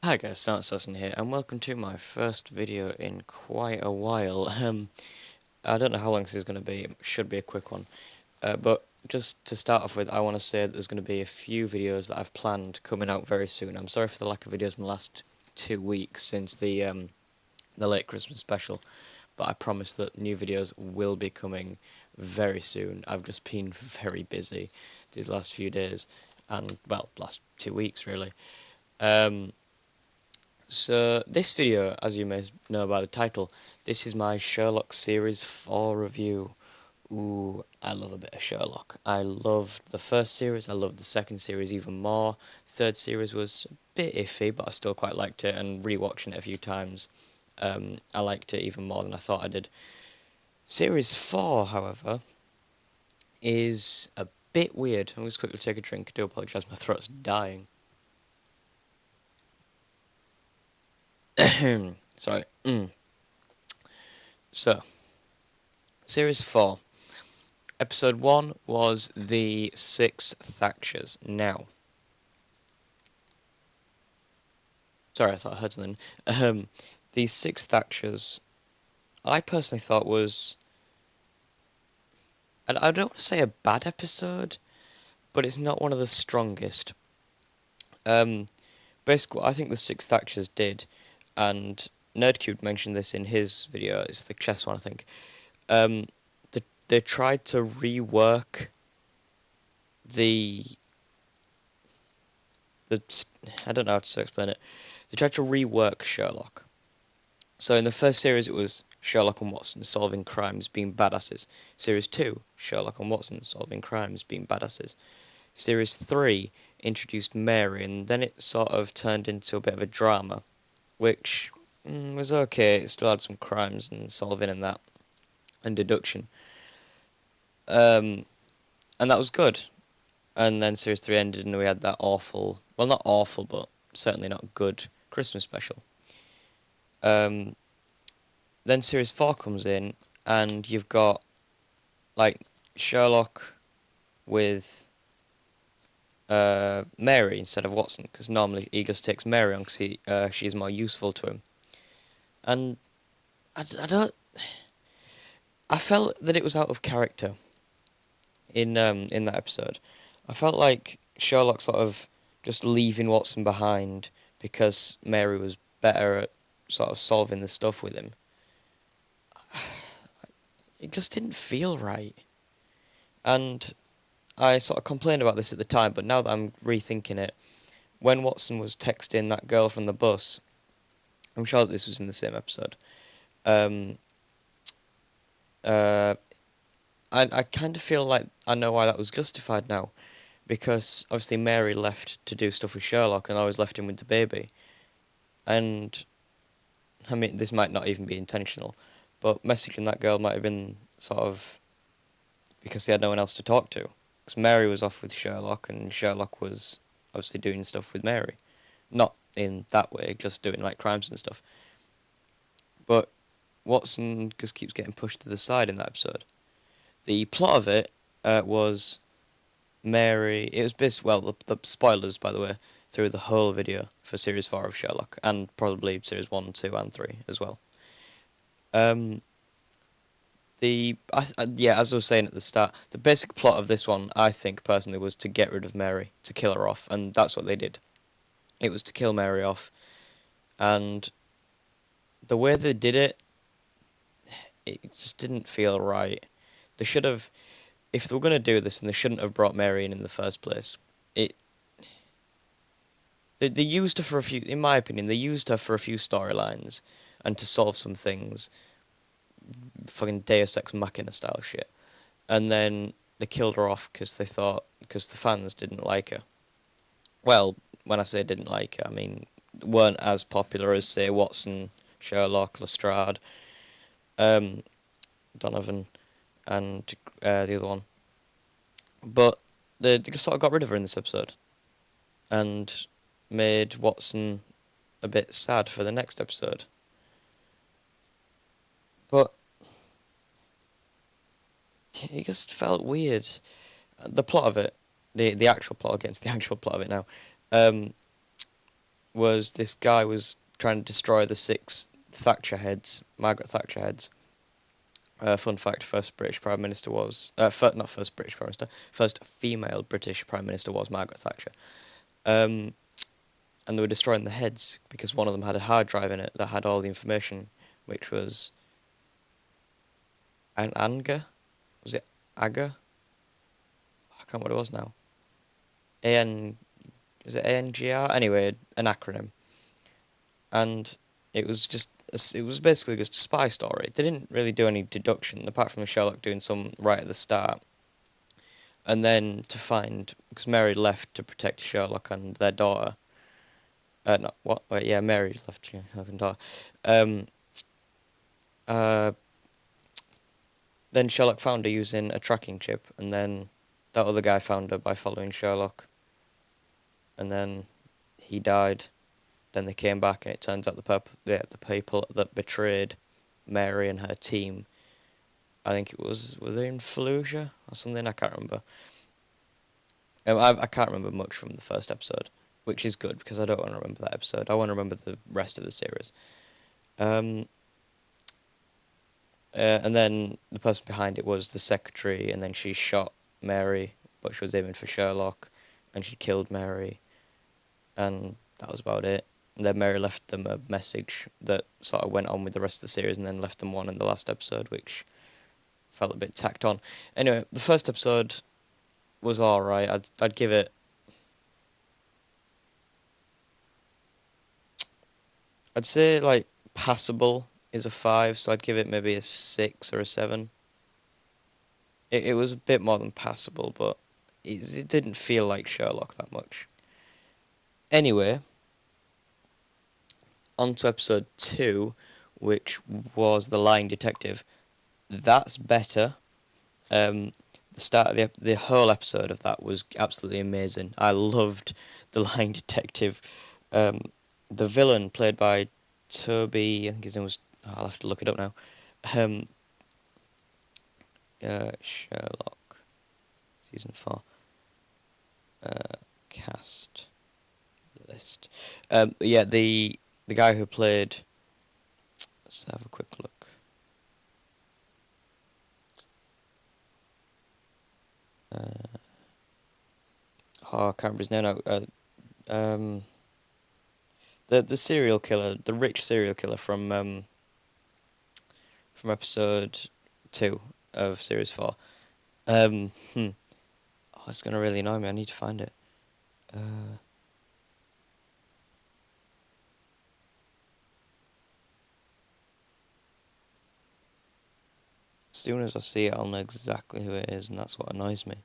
Hi guys, Assassin here, and welcome to my first video in quite a while. I don't know how long this is going to be. It should be a quick one. But just to start off with, I want to say that there's going to be a few videos that I've planned coming out very soon. I'm sorry for the lack of videos in the last 2 weeks since the late Christmas special, but I promise that new videos will be coming very soon. I've just been very busy these last few days, and well, last 2 weeks really. So this video, as you may know by the title, this is my Sherlock Series 4 review. Ooh, I love a bit of Sherlock. I loved the first series, I loved the second series even more. Third series was a bit iffy, but I still quite liked it, and rewatching it a few times, I liked it even more than I thought I did. Series 4, however, is a bit weird. I'm just quickly take a drink. I do apologise, my throat's dying. Sorry. So, Series 4. Episode 1 was the Six Thatchers. Now, sorry, I thought I heard something. The Six Thatchers, I personally thought was, and I don't want to say a bad episode, but it's not one of the strongest. Um, Basically, what I think the Six Thatchers did, and Nerdcube mentioned this in his video, it's the chess one, I think. Um, they tried to rework the the I don't know how to explain it. They tried to rework Sherlock. So in the first series, it was Sherlock and Watson solving crimes, being badasses. Series 2, Sherlock and Watson solving crimes, being badasses. Series 3 introduced Mary, and then it sort of turned into a bit of a drama, which was okay. It still had some crimes and solving and that, and deduction. Um, and that was good. And then Series 3 ended, and we had that awful, well, not awful, but certainly not good Christmas special. Then Series 4 comes in, and you've got like Sherlock with Mary instead of Watson, because normally he just takes Mary on because she's more useful to him. And I don't. I felt that it was out of character in that episode. I felt like Sherlock sort of just leaving Watson behind because Mary was better at sort of solving the stuff with him. It just didn't feel right. And I sort of complained about this at the time, but now that I'm rethinking it, when Watson was texting that girl from the bus, I'm sure that this was in the same episode. Um, uh, I kind of feel like I know why that was justified now, because obviously Mary left to do stuff with Sherlock, and I was left him with the baby. And I mean, this might not even be intentional, but messaging that girl might have been sort of because they had no one else to talk to. Because Mary was off with Sherlock, and Sherlock was obviously doing stuff with Mary. Not in that way, just doing like crimes and stuff. But Watson just keeps getting pushed to the side in that episode. The plot of it was Mary. It was basically, well, the spoilers, by the way, through the whole video for Series 4 of Sherlock, and probably Series 1, 2, and 3 as well. Um, yeah, as I was saying at the start, the basic plot of this one, I think personally, was to get rid of Mary, to kill her off, and that's what they did. It was to kill Mary off, and the way they did it, it just didn't feel right. They should have, if they were going to do this, and they shouldn't have brought Mary in the first place. It, they used her for a few, in my opinion, they used her for a few storylines, and to solve some things, fucking Deus Ex Machina style shit. And then they killed her off because they thought, because the fans didn't like her. Well, when I say didn't like her, I mean weren't as popular as, say, Watson, Sherlock, Lestrade, um, Donovan, and the other one. But they sort of got rid of her in this episode, and made Watson a bit sad for the next episode. But it just felt weird. The plot of it, the actual plot, against the actual plot of it now. Um, was this guy was trying to destroy the 6 Thatcher heads, Margaret Thatcher heads. Fun fact: first British Prime Minister was not first British Prime Minister, first female British Prime Minister was Margaret Thatcher. Um, and they were destroying the heads because one of them had a hard drive in it that had all the information, which was an Anga, was it AGA? I can't remember what it was now. AN, was it ANGR? Anyway, an acronym, and it was basically just a spy story. They didn't really do any deduction apart from Sherlock doing some right at the start, and then to find because Mary left to protect Sherlock and their daughter. No, what? Wait, yeah, Mary left Sherlock and daughter. Um, uh, then Sherlock found her using a tracking chip, and then that other guy found her by following Sherlock, and then he died. Then they came back, and it turns out the people that betrayed Mary and her team. I think it were they in Fallujah or something? I can't remember. I can't remember much from the first episode, which is good because I don't want to remember that episode. I want to remember the rest of the series. Um, and then the person behind it was the secretary, and then she shot Mary, but she was aiming for Sherlock, and she killed Mary, and that was about it. And then Mary left them a message that sort of went on with the rest of the series, and then left them one in the last episode, which felt a bit tacked on. Anyway, the first episode was alright. I'd give it. I'd say like passable is a 5, so I'd give it maybe a 6 or a 7. It was a bit more than passable, but it didn't feel like Sherlock that much. Anyway, on to episode 2, which was The Lying Detective. That's better. The start of the whole episode of that was absolutely amazing. I loved The Lying Detective. The villain played by Toby, I think his name was. I'll have to look it up now. Um, Sherlock season 4 cast list. Yeah, the guy who played. Let's have a quick look. Oh, I can't remember his name now. The serial killer, the rich serial killer from episode 2 of series 4. Oh, it's gonna really annoy me. I need to find it. Uh, as soon as I see it, I'll know exactly who it is, and that's what annoys me.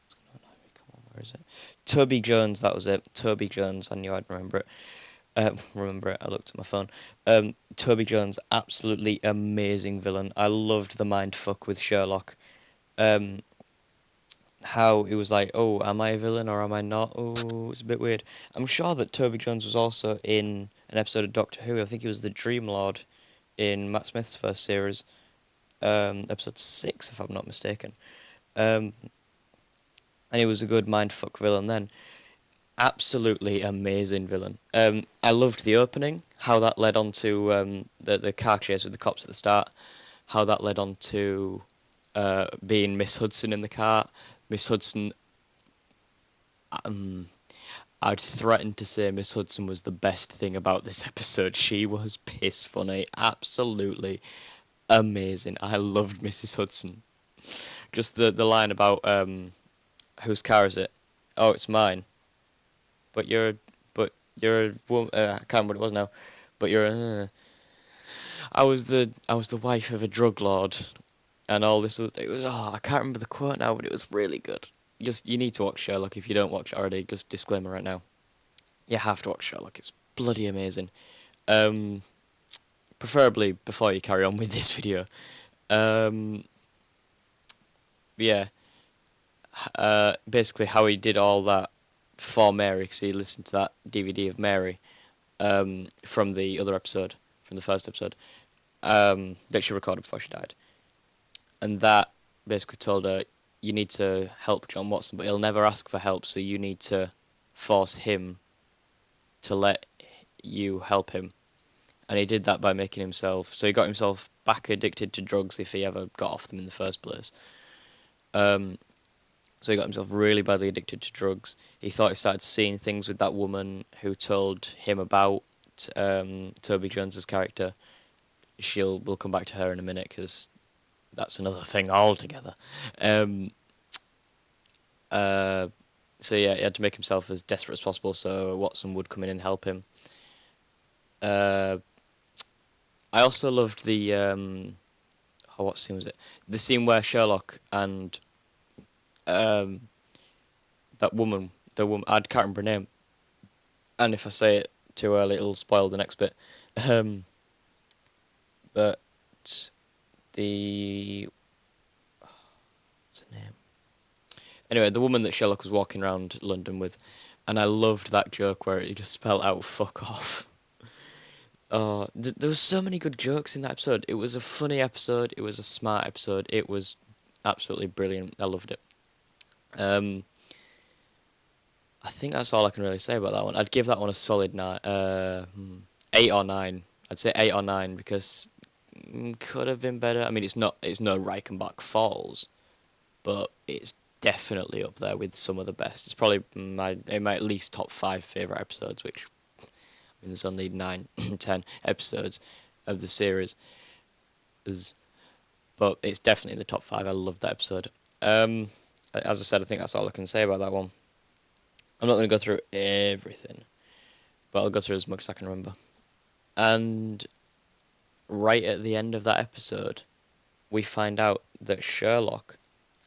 It's gonna annoy me. Come on, where is it? Toby Jones. That was it. Toby Jones. I knew I'd remember it. Remember it. I looked at my phone. Toby Jones, absolutely amazing villain. I loved the mind fuck with Sherlock. Um, how it was like, oh, am I a villain or am I not? Oh, it's a bit weird. I'm sure that Toby Jones was also in an episode of Doctor Who. I think he was the Dream Lord in Matt Smith's first series, episode 6, if I'm not mistaken. Um, and he was a good mindfuck villain then. Absolutely amazing villain. I loved the opening, how that led on to the car chase with the cops at the start, how that led on to being Miss Hudson in the car. Miss Hudson, I'd threatened to say Miss Hudson was the best thing about this episode. She was piss funny, absolutely amazing. I loved Mrs. Hudson. Just the line about whose car is it? Oh, it's mine. But you're a woman. I can't remember what it was now. But you're. I was the wife of a drug lord, and all this. It was. Oh, I can't remember the quote now, but it was really good. Just you need to watch Sherlock if you don't watch it already. Just disclaimer right now. You have to watch Sherlock. It's bloody amazing. Um, Preferably before you carry on with this video. Um, yeah. Basically how he did all that for Mary, because he listened to that DVD of Mary from the other episode, from the first episode, that she recorded before she died. And that basically told her, you need to help John Watson, but he'll never ask for help, so you need to force him to let you help him. And he did that by making himself, so he got himself back addicted to drugs if he ever got off them in the first place. Um, so he got himself really badly addicted to drugs. He thought he started seeing things with that woman who told him about Toby Jones's character. We'll come back to her in a minute because that's another thing altogether. Um, uh, so yeah, he had to make himself as desperate as possible so Watson would come in and help him. I also loved the what scene was it? The scene where Sherlock and um, the woman, I can't remember her name, and if I say it too early, it'll spoil the next bit. Um, but the what's her name? Anyway, the woman that Sherlock was walking around London with, and I loved that joke where he just spelled out "fuck off." Oh, there was so many good jokes in that episode. It was a funny episode. It was a smart episode. It was absolutely brilliant. I loved it. Um, I think that's all I can really say about that one. I'd give that one a solid 8 or 9. I'd say 8 or 9 because could have been better. I mean, it's no Reichenbach Falls, but it's definitely up there with some of the best. It's probably in my at least top 5 favorite episodes, which I mean, there's only 9, 10 episodes of the series, but it's definitely in the top 5. I love that episode. As I said, I think that's all I can say about that one. I'm not going to go through everything, but I'll go through as much as I can remember. And right at the end of that episode, we find out that Sherlock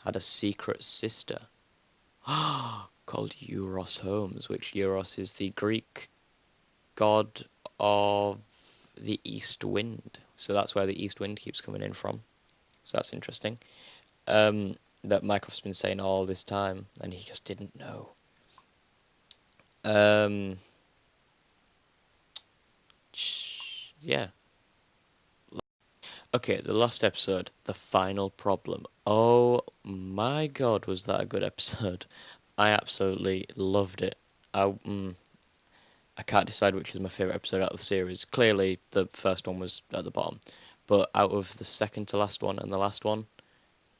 had a secret sister called Euros Holmes, which Euros is the Greek god of the east wind. So that's where the east wind keeps coming in from. So that's interesting. That Mycroft's been saying all this time, and he just didn't know. Yeah. Okay, the last episode, the final problem. Oh my god, was that a good episode? I absolutely loved it. I can't decide which is my favourite episode out of the series. Clearly, the first one was at the bottom. But out of the second to last one and the last one,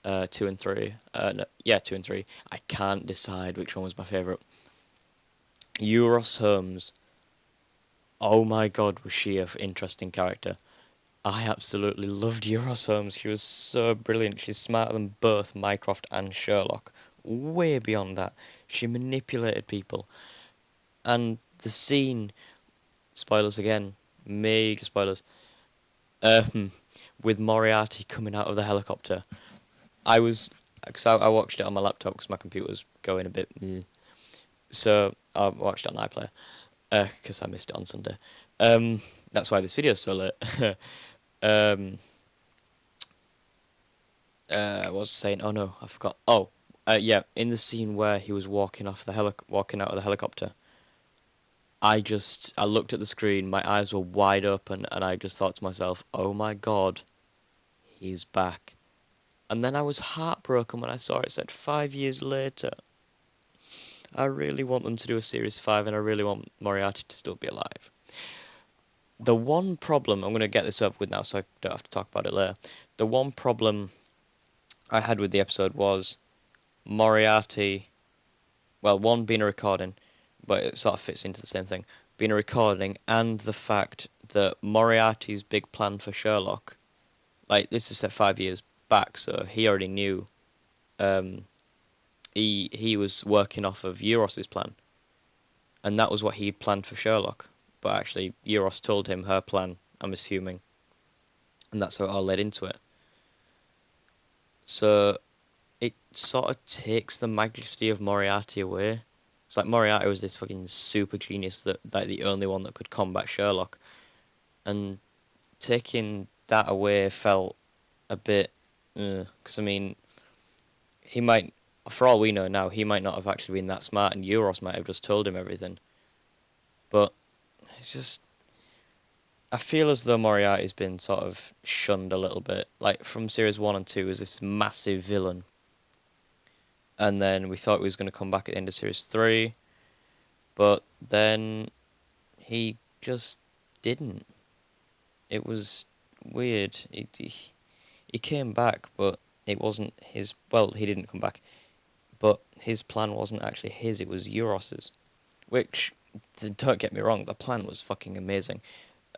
2 and 3, no, yeah, 2 and 3, I can't decide which one was my favourite. Euros Holmes. Oh my god, was she an interesting character. I absolutely loved Euros Holmes. She was so brilliant. She's smarter than both Mycroft and Sherlock. Way beyond that. She manipulated people. And the scene, spoilers again, mega spoilers, with Moriarty coming out of the helicopter. Because I watched it on my laptop because my computer was going a bit. So I watched it on iPlayer because I missed it on Sunday. That's why this video is so late. I was saying, oh no, I forgot. Oh, yeah, in the scene where he was walking out of the helicopter, I looked at the screen, my eyes were wide open, and I just thought to myself, oh my god, he's back. And then I was heartbroken when I saw it said 5 years later. I really want them to do a series 5, and I really want Moriarty to still be alive. The one problem, I'm going to get this over with now so I don't have to talk about it later. The one problem I had with the episode was Moriarty, well, one being a recording, but it sort of fits into the same thing, being a recording, and the fact that Moriarty's big plan for Sherlock, like, this is set 5 years back, so he already knew, he was working off of Euros's plan, and that was what he planned for Sherlock, but actually Euros told him her plan, I'm assuming, and that's how it all led into it. So it sort of takes the majesty of Moriarty away. It's like Moriarty was this fucking super genius that like the only one that could combat Sherlock, and taking that away felt a bit, because I mean, he might, for all we know now, he might not have actually been that smart, and Euros might have just told him everything. But it's just, I feel as though Moriarty's been sort of shunned a little bit. Like from series 1 and 2 as this massive villain. and then we thought he was going to come back at the end of series 3, but then he just didn't. It was weird. He came back, but it wasn't his. Well, he didn't come back, but his plan wasn't actually his. It was Euros's. Which, don't get me wrong, the plan was fucking amazing.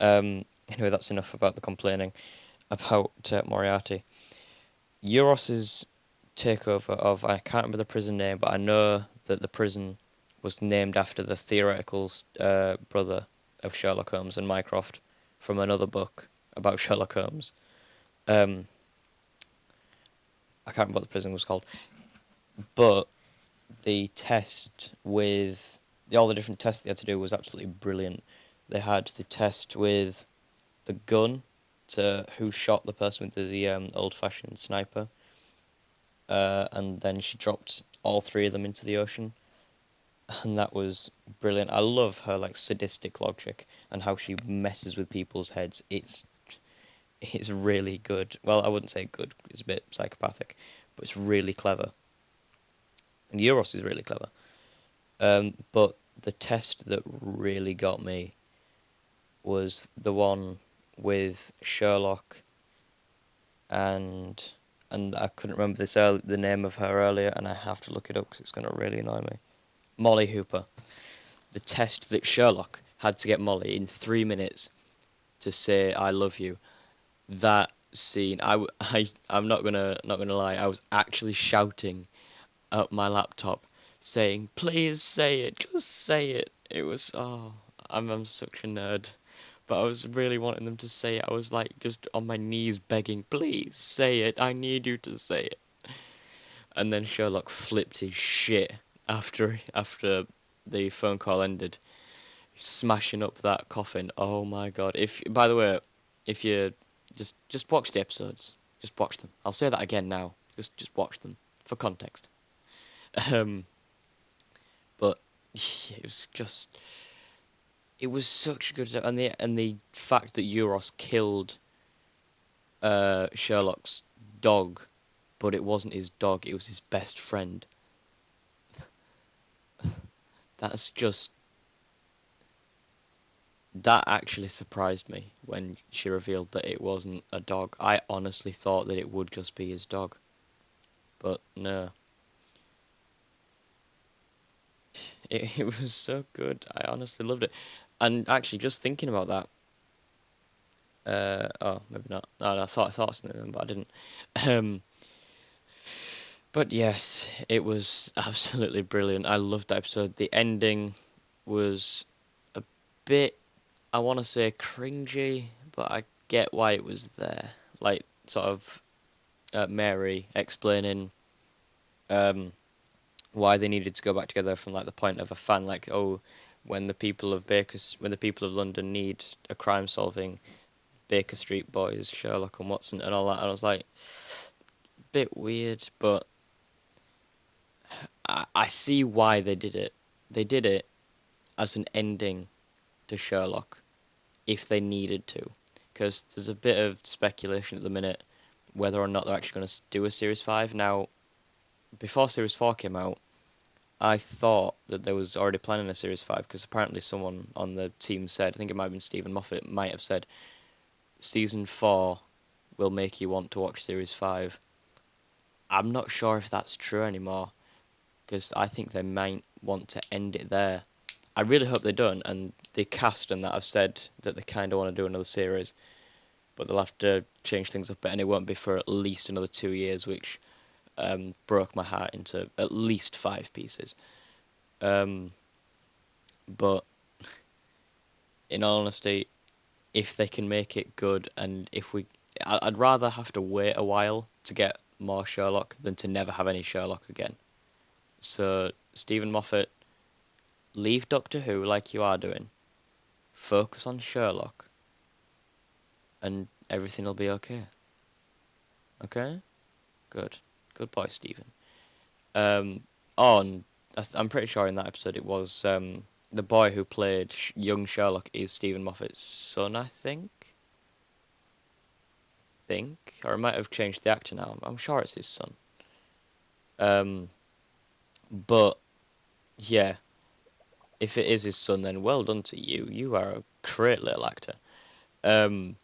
Anyway, that's enough about the complaining about Moriarty. Euros's takeover of, I can't remember the prison name, but I know that the prison was named after the theoretical brother of Sherlock Holmes and Mycroft from another book about Sherlock Holmes. I can't remember what the prison was called, but the test with all the different tests they had to do was absolutely brilliant. They had the test with the gun to who shot the person with the old-fashioned sniper, and then she dropped all three of them into the ocean, and that was brilliant. I love her like sadistic logic and how she messes with people's heads. It's really good. Well, I wouldn't say good. It's a bit psychopathic, but it's really clever. And Euros is really clever. But the test that really got me was the one with Sherlock and I couldn't remember the name of her earlier, and I have to look it up because it's going to really annoy me. Molly Hooper. The test that Sherlock had to get Molly in 3 minutes to say "I love you." That scene, I'm not gonna lie, I was actually shouting at my laptop, saying, "Please say it, just say it." It was I'm such a nerd. But I was really wanting them to say it. I was like just on my knees begging, please say it. I need you to say it. And then Sherlock flipped his shit after the phone call ended, smashing up that coffin. Oh my god! If by the way, if you just watch the episodes, just watch them. I'll say that again now. Just watch them for context. Um, but yeah, it was such a good, and the fact that Euros killed Sherlock's dog, but it wasn't his dog, it was his best friend. That's just that actually surprised me when she revealed that it wasn't a dog. I honestly thought that it would just be his dog, but no. It was so good. I honestly loved it. And actually, just thinking about that, oh, maybe not. No, I thought something, but I didn't. Um, but yes, it was absolutely brilliant. I loved that episode. The ending was a bit, I want to say cringy, but I get why it was there. Like, sort of, Mary explaining, um, why they needed to go back together from like the point of a fan, like, oh, when the people of London need a crime solving, Baker Street Boys, Sherlock and Watson and all that. And I was like, bit weird, but I see why they did it. They did it as an ending to Sherlock if they needed to, because there's a bit of speculation at the minute whether or not they're actually going to do a Series 5. Now, before Series 4 came out, I thought that there was already planning a Series 5 because apparently someone on the team said, I think it might have been Stephen Moffat, might have said, Season 4 will make you want to watch Series 5. I'm not sure if that's true anymore because I think they might want to end it there. I really hope they don't, and the cast and that have said that they kind of want to do another series, but they'll have to change things up a bit, and it won't be for at least another 2 years, which broke my heart into at least 5 pieces. But in all honesty, if they can make it good, and I'd rather have to wait a while to get more Sherlock than to never have any Sherlock again. So, Stephen Moffat, leave Doctor Who like you are doing. Focus on Sherlock, and everything will be okay. Okay? Good. Good boy, Stephen. And I'm pretty sure in that episode it was the boy who played young Sherlock is Stephen Moffat's son, I think. Or it might have changed the actor now. I'm sure it's his son. Um, But yeah, if it is his son, then well done to you. You are a great little actor. Um,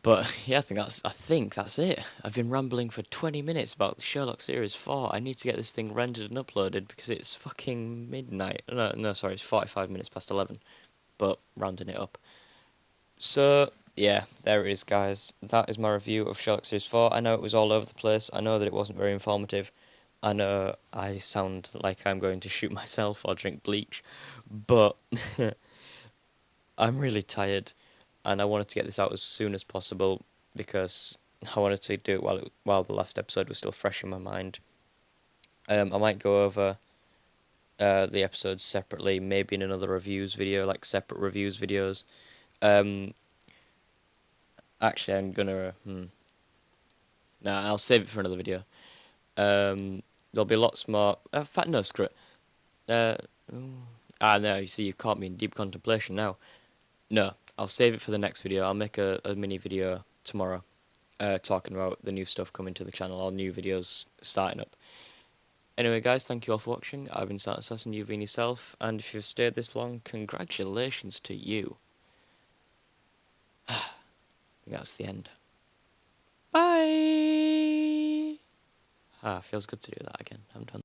but yeah, I think that's it. I've been rambling for 20 minutes about Sherlock Series 4. I need to get this thing rendered and uploaded because it's fucking midnight. No, sorry, it's 45 minutes past 11. But rounding it up. So yeah, there it is, guys. That is my review of Sherlock Series 4. I know it was all over the place. I know that it wasn't very informative. I know I sound like I'm going to shoot myself or drink bleach, but I'm really tired, and I wanted to get this out as soon as possible because I wanted to do it while the last episode was still fresh in my mind. I might go over the episodes separately, maybe in another reviews video, like separate reviews videos. Um, Actually, I'm gonna. No, I'll save it for another video. There'll be lots more. Fact, no, screw it. Uh, ooh. No, you see, you've caught me in deep contemplation now. No, I'll save it for the next video. I'll make a mini video tomorrow, talking about the new stuff coming to the channel, all new videos starting up. Anyway, guys, thank you all for watching. I've been Silent Assassin, you've been yourself, and if you've stayed this long, congratulations to you. I think that's the end. Bye! Feels good to do that again. I haven't done